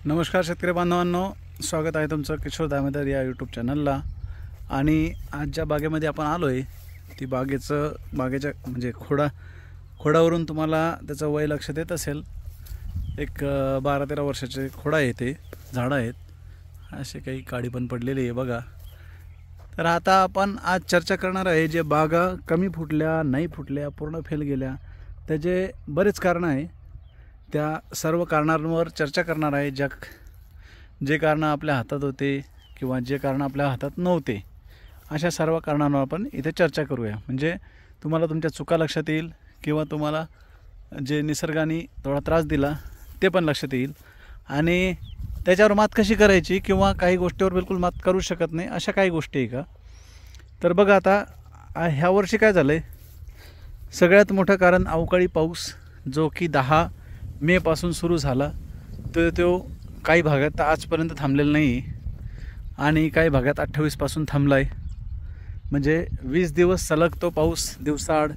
नमस्कार शेतकरी बांधवांनो, स्वागत आहे तुमचं किशोर दामेदार या यूट्यूब चॅनलला। आणि आज ज्या बागेमध्ये आपण आलो आहे ती बागेच्या म्हणजे खोडावरून तुम्हाला त्याचं वय लक्षात येत असेल। एक 12-13 वर्षाचे खोड आहे, ते झाडं आहेत, असे काही काडी पण पडलेली आहे बघा। तर आता आपण आज चर्चा करणार आहे जे बागा कमी फुटल्या, नाही फुटल्या, पूर्ण फेल गेल्या, त्याचे बरेच कारण आहे। त्या सर्व कारणांवर चर्चा करणार आहे। जे कारण आपल्या हातात होते किंवा जे कारण आपल्या हातात नव्हते, अशा सर्व कारणांवर आपण इथे चर्चा करूया। म्हणजे तुम्हाला तुमच्या चुका लक्षात येईल किंवा तुम्हाला जे निसर्गाने थोडा त्रास दिला ते पण लक्षात येईल आणि त्याच्यावर मात कशी करायची किंवा काही गोष्टीवर बिलकुल मात करू शकत नाही अशा काही गोष्टी आहे का। तर बघा, आता ह्या वर्षी काय झालं आहे, सगळ्यात मोठं कारण अवकाळी पाऊस जो की 10 मे पासून सुरू झाला, तो काही भागात आजपर्यंत थांबलेला नाही आणि काही भागात 28 पासून थांबला आहे। म्हणजे 20 दिवस सलग तो पाऊस दिवसाआड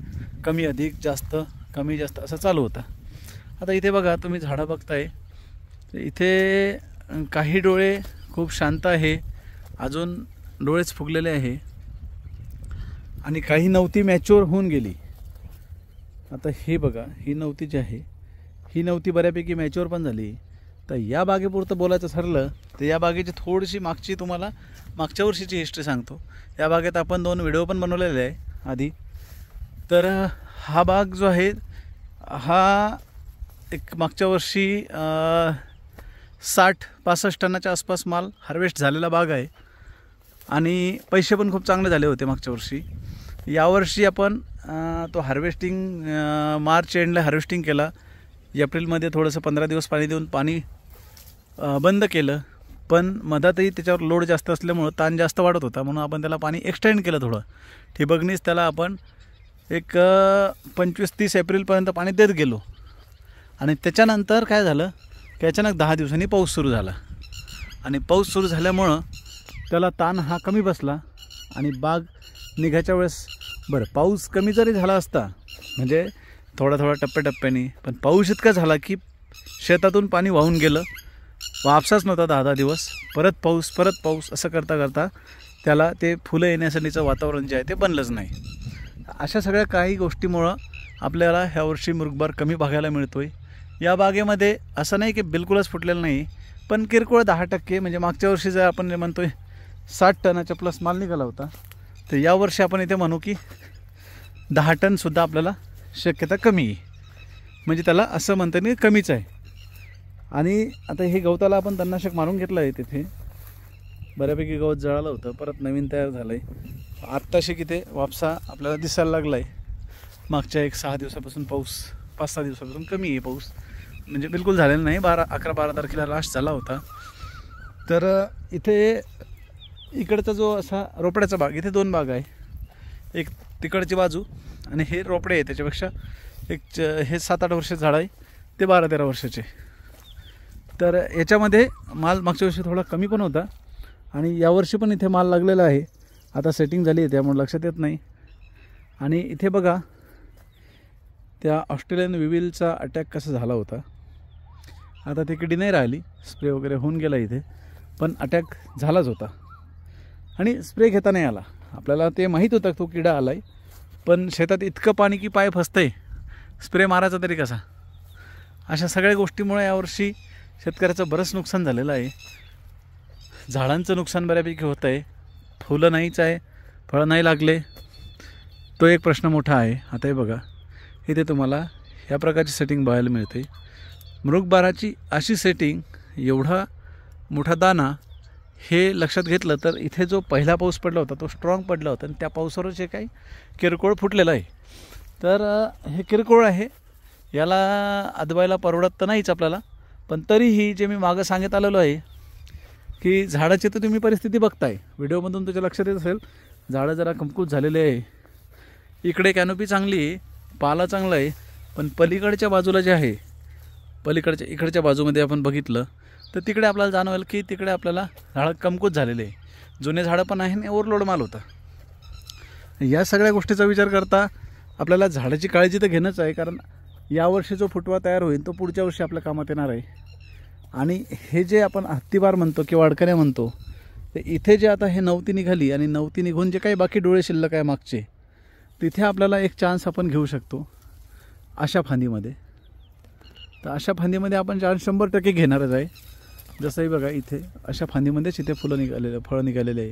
कमी अधिक जास्त कमी जास्त असं चालू होता। आता इथे बघा, तुम्ही झाडं बघताय, इथे काही डोळे खूप शांत आहे, अजून डोळेच फुगलेले आहे आणि काही नवती मॅच्युअर होऊन गेली। आता हे बघा, ही नवती जी आहे ही नवती बऱ्यापैकी मॅच्युअर पण झाली। तर या बागेपुरतं बोलायचं ठरलं तर या बागेची थोडीशी मागच्या वर्षीची हिस्ट्री सांगतो। या बागेत आपण 2 व्हिडिओ पण बनवलेले आहे आधी। तर हा बाग जो आहे हा एक मागच्या वर्षी 60-65 टनाच्या आसपास माल हार्वेस्ट झालेला बाग आहे आणि पैसे पण खूप चांगले झाले होते मागच्या वर्षी। यावर्षी आपण तो हार्वेस्टिंग मार्च एंडला हार्वेस्टिंग केला। एप्रिलमध्ये थोडंसं 15 दिवस पाणी देऊन पाणी बंद केलं, पण मधातही त्याच्यावर लोड जास्त असल्यामुळं ताण जास्त वाढत होता, म्हणून आपण त्याला पाणी एक्सटेंड केलं थोडं ठिबकनीच। त्याला आपण एक 25-30 एप्रिलपर्यंत पाणी देत गेलो आणि त्याच्यानंतर काय झालं की अचानक 10 दिवसांनी पाऊस सुरू झाला आणि पाऊस सुरू झाल्यामुळं त्याला ताण हा कमी बसला आणि बाग निघायच्या वेळेस पाऊस कमी जरी झाला असता, म्हणजे थोडा टप्प्याटप्प्याने, पण पाऊस इतका झाला की शेतातून पाणी वाहून गेलं, वापसाच नव्हता 10 दिवस, परत पाऊस असं करता त्याला ते फुलं येण्यासाठीचं वातावरण जे आहे ते बनलंच नाही। अशा सगळ्या काही गोष्टीमुळं आपल्याला ह्या वर्षी मृगबार कमी बघायला मिळतोय। या बागेमध्ये असं नाही की बिलकुलच फुटलेलं नाही, पण किरकोळ 10%, म्हणजे मागच्या वर्षी जर आपण म्हणतोय 60 टनाच्या प्लस माल निघाला होता, तर यावर्षी आपण इथे म्हणू की 10 टनसुद्धा आपल्याला शक्यता कमी आहे, म्हणजे त्याला असं म्हणता नाही कमीच आहे। आणि आता हे गवताला आपण तणनाशक मारून घेतलं आहे, तिथे बऱ्यापैकी गवत जळालं होतं, परत नवीन तयार झालं आहे। आत्ताशी किती वापसा आपल्याला दिसायला लागला आहे। मागच्या 6 दिवसापासून पाऊस, 5-6 दिवसापासून कमी आहे पाऊस, म्हणजे बिलकुल झालेला नाही। 11-12 तारखेला लास्ट झाला होता। तर इथे इकडचा जो असा रोपड्याचा बाग, इथे 2 बाग आहे, एक तिकडची बाजू आणि हे रोपडे आहे, त्याच्यापेक्षा हे 7-8 वर्षाचे झाड आहे, ते 12-13 वर्षाचे। तर याच्यामध्ये माल मागच्या वर्षी थोडा कमी पण होता आणि यावर्षी पण इथे माल लागलेला आहे। आता सेटिंग झाली आहे त्यामुळे लक्षात येत नाही। आणि इथे बघा, त्या ऑस्ट्रेलियन विविलचा अटॅक कसा झाला होता, आता ती किडी नाही राहिली, स्प्रे वगैरे होऊन गेला इथे, पण अटॅक झालाच होता आणि स्प्रे घेता नाही आला। आपल्याला ते माहीत होतं तो किडा आला आहे, पण शेतात इतकं पाणी की पाय फसतंय, स्प्रे मारायचा तरी कसा। अशा सगळ्या गोष्टीमुळे यावर्षी शेतकऱ्याचं बरंच नुकसान झालेलं आहे। झाडांचं नुकसान बऱ्यापैकी होतं आहे, फुलं नाहीच आहे, फळं नाही लागले, तो एक प्रश्न मोठा आहे। आता हे बघा, इथे तुम्हाला ह्या प्रकारची सेटिंग बघायला मिळते। मृगबाराची अशी सेटिंग, एवढा मोठा दाना, हे लक्षात घेतलं तर इथे जो पहिला पाऊस पडला होता तो स्ट्रॉंग पडला होता आणि त्या पावसावर जे काही किरकोळ फुटलेलं आहे, तर हे किरकोळ आहे, याला अदवायला परवडत तर नाहीच आपल्याला, पण तरीही जे मी मागं सांगत आलेलो आहे की झाडाची तर तुम्ही परिस्थिती बघताय, व्हिडिओमधून तुझ्या लक्षात येत असेल, झाडं जरा कमकुवत झालेले आहे। इकडे कॅनोपी चांगली आहे, पाला चांगला आहे, पण पलीकडच्या बाजूला जे आहे, इकडच्या बाजूमध्ये आपण बघितलं तर तिकडे आपल्याला जाणवेल की तिकडे आपल्याला झाडं कमकुवत झालेले आहे, जुने झाडं पण आहे आणि ओव्हरलोड माल होता। या सगळ्या गोष्टीचा विचार करता आपल्याला झाडाची काळजी तर घेणंच आहे, कारण यावर्षी जो फुटवा तयार होईल तो पुढच्या वर्षी आपल्या कामात येणार आहे आणि हे जे आपण हत्तीबार म्हणतो किंवा अडकण्या म्हणतो, ते इथे जे आता हे नवती निघाली आणि नवती निघून जे काही बाकी डोळे शिल्लक आहे मागचे, तिथे आपल्याला एक चान्स आपण घेऊ शकतो अशा फांदीमध्ये. तर अशा फांदीमध्ये आपण चान्स 100% घेणारच आहे. जसंही बघा इथे अशा फांदीमध्येच इथे फळं निघालेले आहे.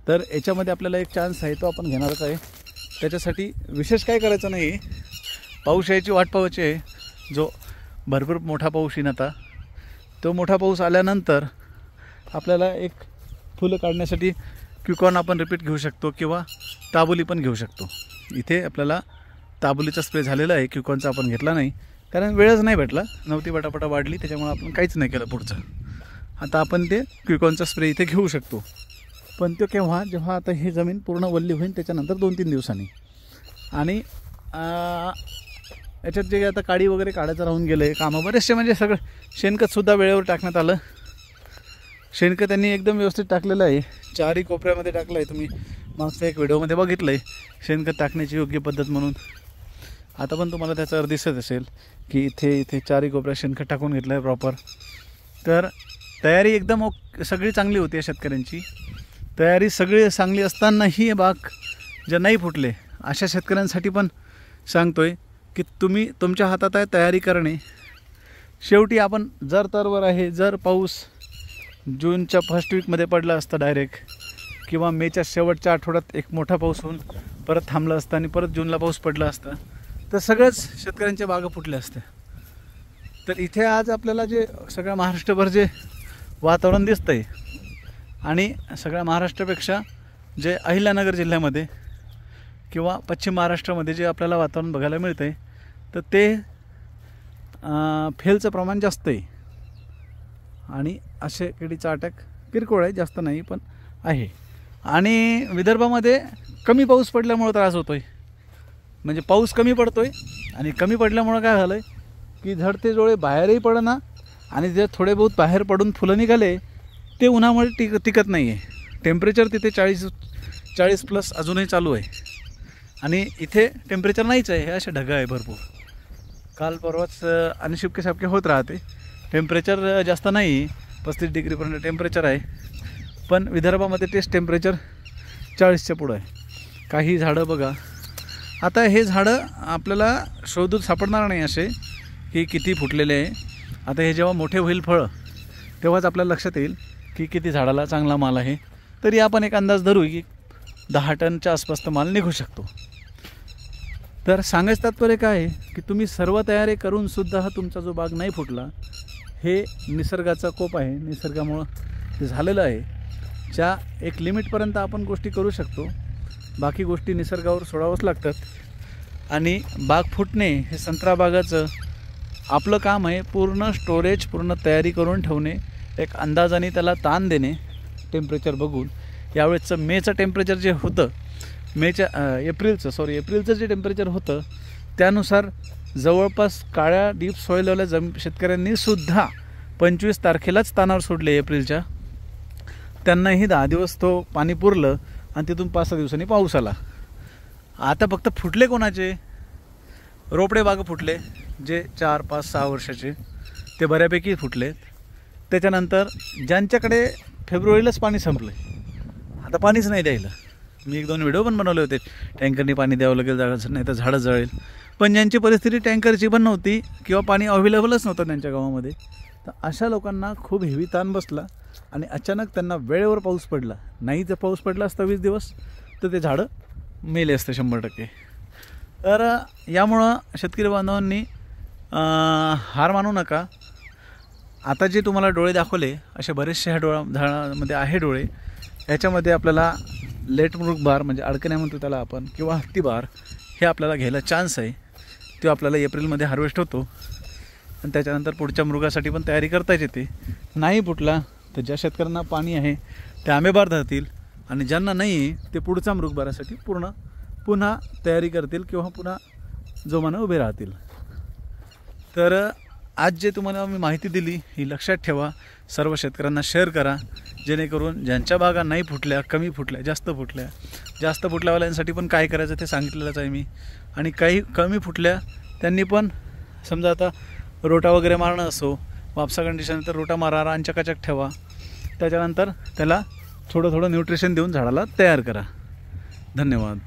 तर याच्यामध्ये आपल्याला एक चान्स आहे तो आपण घेणारच आहे. त्याच्यासाठी विशेष काय करायचं नाही, पाऊस यायची वाट पाहायची आहे. जो भरपूर मोठा पाऊस येईन आता, तो मोठा पाऊस आल्यानंतर आपल्याला एक फुलं काढण्यासाठी क्विकॉन आपण रिपीट घेऊ शकतो किंवा ताबोली पण घेऊ शकतो. इथे आपल्याला ताबोलीचा स्प्रे झालेला आहे, क्विकॉनचा आपण घेतला नाही कारण वेळच नाही भेटला. नवती पटापटा वाढली त्याच्यामुळे आपण काहीच नाही केलं पुढचं. आता आपण ते क्विकॉनचा स्प्रे इथे घेऊ शकतो. पण तो केव्हा, जेव्हा आता ही जमीन पूर्ण वल्ली होईल त्याच्यानंतर 2-3 दिवसांनी. आणि याच्यात जे आता काडी वगैरे काढायचं राहून गेलं आहे कामं बरेचसे, म्हणजे सगळं शेणखतसुद्धा वेळेवर टाकण्यात आलं. शेणखत त्यांनी एकदम व्यवस्थित टाकलेलं आहे, 4ही कोपऱ्यामध्ये टाकलं आहे. तुम्ही मागच्या एक व्हिडिओमध्ये बघितलं आहे शेणखत टाकण्याची योग्य पद्धत म्हणून. आता पण तुम्हाला त्याचा अर्थ दिसत असेल की इथे 4ही कोपऱ्यात शेणखत टाकून घेतलं आहे प्रॉपर. तर तयारी एकदम सगळी चांगली होती. शेतकऱ्यांची तयारी सगळी चांगली असतानाही बाग ज्या नाही फुटले अशा शेतकऱ्यांसाठी पण सांगतोय की तुम्ही तुमच्या हातात आहे तयारी करणे. शेवटी आपण जर तरवर आहे, जर पाऊस जूनच्या फर्स्ट वीकमध्ये पडला असता डायरेक्ट, किंवा मेच्या शेवटच्या आठवड्यात एक मोठा पाऊस होऊन परत थांबला असता आणि परत जूनला पाऊस पडला असता, तर सगळ्याच शेतकऱ्यांच्या बागा फुटल्या असत्या. तर इथे आज आपल्याला जे सगळ्या महाराष्ट्रभर जे वातावरण दिसतं आहे, आणि सगळ्या महाराष्ट्रापेक्षा जे अहिल्यानगर जिल्ह्यामध्ये किंवा पश्चिम महाराष्ट्रामध्ये जे आपल्याला वातावरण बघायला मिळतं आहे, तर ते फेलचं प्रमाण जास्त आहे. आणि असे किडीचा अटॅक किरकोळ आहे, जास्त नाही पण आहे. आणि विदर्भामध्ये कमी पाऊस पडल्यामुळं त्रास होतो आहे. म्हणजे पाऊस कमी पडतो आहे आणि कमी पडल्यामुळं काय झालं आहे की झडते डोळे बाहेरही पडना, आणि जे थोडे बहुत बाहेर पडून फुलं निघाले ते उन्हामुळे टिकत नाही आहे. टेम्परेचर तिथे 40+ अजूनही चालू आहे. आणि इथे टेम्परेचर नाहीच आहे, हे असे ढगं आहे भरपूर. काल परवाच आणि शिपके होत राहते. टेम्परेचर जास्त नाही, 35 डिग्रीपर्यंत टेम्परेचर आहे. पण विदर्भामध्ये तेच टेम्परेचर 40च्या पुढं आहे. काही झाडं बघा, आता हे झाडं आपल्याला शोधून सापडणार नाही असे की किती फुटलेले आहे. आता हे जेव्हा मोठे होईल फळं तेव्हाच आपल्याला लक्षात येईल की किती झाडाला चांगला माल आहे. तरी आपण एक अंदाज धरू की 10 टनच्या आसपास तर माल निघू शकतो. तर सांगायचं तात्पर्य काय आहे की तुम्ही सर्व तयारी करूनसुद्धा हा तुमचा जो बाग नाही फुटला, हे निसर्गाचा कोप आहे. निसर्गामुळं ते झालेलं आहे. ज्या एक लिमिटपर्यंत आपण गोष्टी करू शकतो, बाकी गोष्टी निसर्गावर सोडावंच लागतात. आणि बाग फुटणे हे संत्रा बागाचं आपलं काम आहे. पूर्ण स्टोरेज, पूर्ण तयारी करून ठेवणे, एक अंदाजाने त्याला ताण देणे टेम्परेचर बघून. यावेळेचं मेचं टेम्परेचर जे होतं, एप्रिलचं जे टेम्परेचर होतं त्यानुसार जवळपास काळ्या डीप सॉईलवाल्या शेतकऱ्यांनी सुद्धा 25 तारखेलाच तानावर सोडले एप्रिलच्या. त्यांनाही 10 दिवस तो पाणी पुरलं आणि तिथून 5-6 दिवसांनी पाऊस आला. आता फक्त फुटले कोणाचे? रोपडे बाग फुटले, जे 4-5-6 वर्षाचे, ते बऱ्यापैकी फुटले. त्याच्यानंतर ज्यांच्याकडे फेब्रुवारीलाच पाणी संपलं, आता पाणीच नाही द्यायला. मी 1-2 व्हिडिओ पण बनवले होते, टँकरनी पाणी द्यावं लागेल झाडाचं, नाही तर झाडं जळेल. पण ज्यांची परिस्थिती टँकरची पण नव्हती किंवा पाणी अवेलेबलच नव्हतं त्यांच्या गावामध्ये, तर अशा लोकांना खूप हेवी ताण बसला. आणि अचानक त्यांना वेळेवर पाऊस पडला. नाही जर पाऊस पडला असता 20 दिवस, तर ते झाडं मेले असते 100%. तर यामुळं शेतकरी बांधवांनी हार मानू नका. आता जे तुम्हाला डोळे दाखवले असे बरेचसे ह्या झाडामध्ये आहे डोळे. याच्यामध्ये आपल्याला लेट मृगबार म्हणजे अडकण्या म्हणतो त्याला आपण, किंवा हत्तीबार, हे आपल्याला घ्यायला चान्स आहे. तो आपल्याला एप्रिलमध्ये हार्वेस्ट होतो आणि त्याच्यानंतर पुढच्या मृगासाठी पण तयारी करताच येते. नाही फुटला तर ज्या शेतकऱ्यांना पाणी आहे ते आंबेबार धरतील, आणि ज्यांना नाही ते पुढच्या मृगबारासाठी पुन्हा तयारी करतील किंवा पुन्हा जोमानं उभे राहतील. तर आज जे तुम्हाला मी माहिती दिली ही लक्षात ठेवा, सर्व शेतकऱ्यांना शेअर करा, जेणेकरून ज्यांच्या बागा नाही फुटल्या, कमी फुटल्या, जास्त फुटल्यावाल्यांसाठी पण काय करायचं ते सांगितलेलंच आहे मी. आणि काही कमी फुटल्या त्यांनी पण समजा आता रोटा वगैरे मारणं असो, वापसा कंडिशन तर रोटा मारा, रान चकाचक ठेवा. त्याच्यानंतर त्याला थोडं थोडं न्यूट्रिशन देऊन झाडाला तयार करा. धन्यवाद.